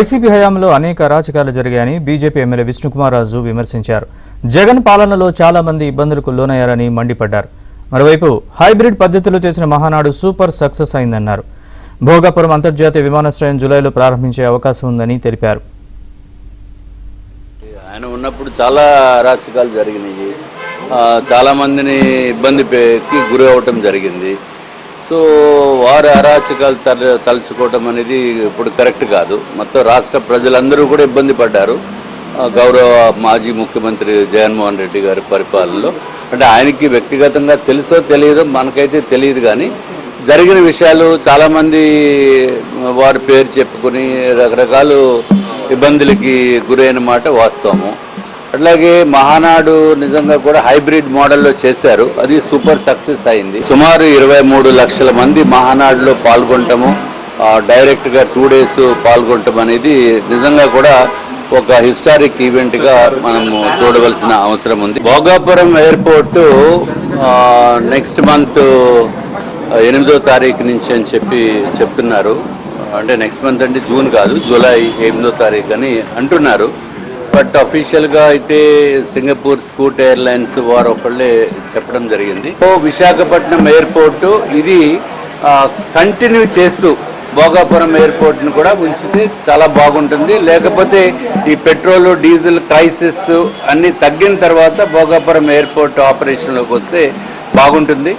YCP హయాంలో అనేక అరాచకాలు జరిగాయని బీజేపీ ఎమ్మెల్యే విష్ణుకుమార్ రాజు విమర్శించారు. జగన్ పాలనలో చాలా మంది ఇబ్బందులకు లోనయ్యారని మండిపడ్డారు. మరోవైపు హైబ్రిడ్ పద్ధతిలో చేసిన మహానాడు సూపర్ సక్సెస్ అయిందన్నారు. భోగాపురం అంతర్జాతీయ విమానాశ్రయం జూలైలో ప్రారంభించే అవకాశం ఉందని తెలిపారు. ఆయన ఉన్నప్పుడు చాలా అరాచకాలు జరిగినాయి, చాలా మందిని ఇబ్బందికి గురి అవ్వటం జరిగింది. సో వారి అరాచకాలు తలుచుకోవటం అనేది ఇప్పుడు కరెక్ట్ కాదు. మొత్తం రాష్ట్ర ప్రజలందరూ కూడా ఇబ్బంది పడ్డారు గౌరవ మాజీ ముఖ్యమంత్రి జగన్మోహన్ రెడ్డి గారి పరిపాలనలో. అంటే ఆయనకి వ్యక్తిగతంగా తెలుసో తెలియదో మనకైతే తెలియదు, కానీ జరిగిన విషయాలు చాలామంది వారి పేరు చెప్పుకొని రకరకాల ఇబ్బందులకి గురైన మాట వాస్తవము. అట్లాగే మహానాడు నిజంగా కూడా హైబ్రిడ్ మోడల్లో చేశారు, అది సూపర్ సక్సెస్ అయింది. సుమారు 23 లక్షల మంది మహానాడులో పాల్గొనటము, డైరెక్ట్గా 2 days పాల్గొనటం అనేది నిజంగా కూడా ఒక హిస్టారిక్ ఈవెంట్గా మనము చూడవలసిన అవసరం ఉంది. భోగాపురం ఎయిర్పోర్టు నెక్స్ట్ మంత్ 8వ తారీఖు నుంచి అని చెప్తున్నారు. అంటే నెక్స్ట్ మంత్ అంటే జూన్ కాదు, జూలై 8వ తారీఖు అని అంటున్నారు. బట్ అఫీషియల్గా అయితే సింగపూర్ స్కూట్ ఎయిర్లైన్స్ వారు ఒకళ్ళే చెప్పడం జరిగింది. విశాఖపట్నం ఎయిర్పోర్టు ఇది కంటిన్యూ చేస్తూ భోగాపురం ఎయిర్పోర్ట్ను కూడా ఉంచితే చాలా బాగుంటుంది. లేకపోతే ఈ పెట్రోల్ డీజిల్ క్రైసిస్ అన్నీ తగ్గిన తర్వాత భోగాపురం ఎయిర్పోర్ట్ ఆపరేషన్లోకి వస్తే బాగుంటుంది.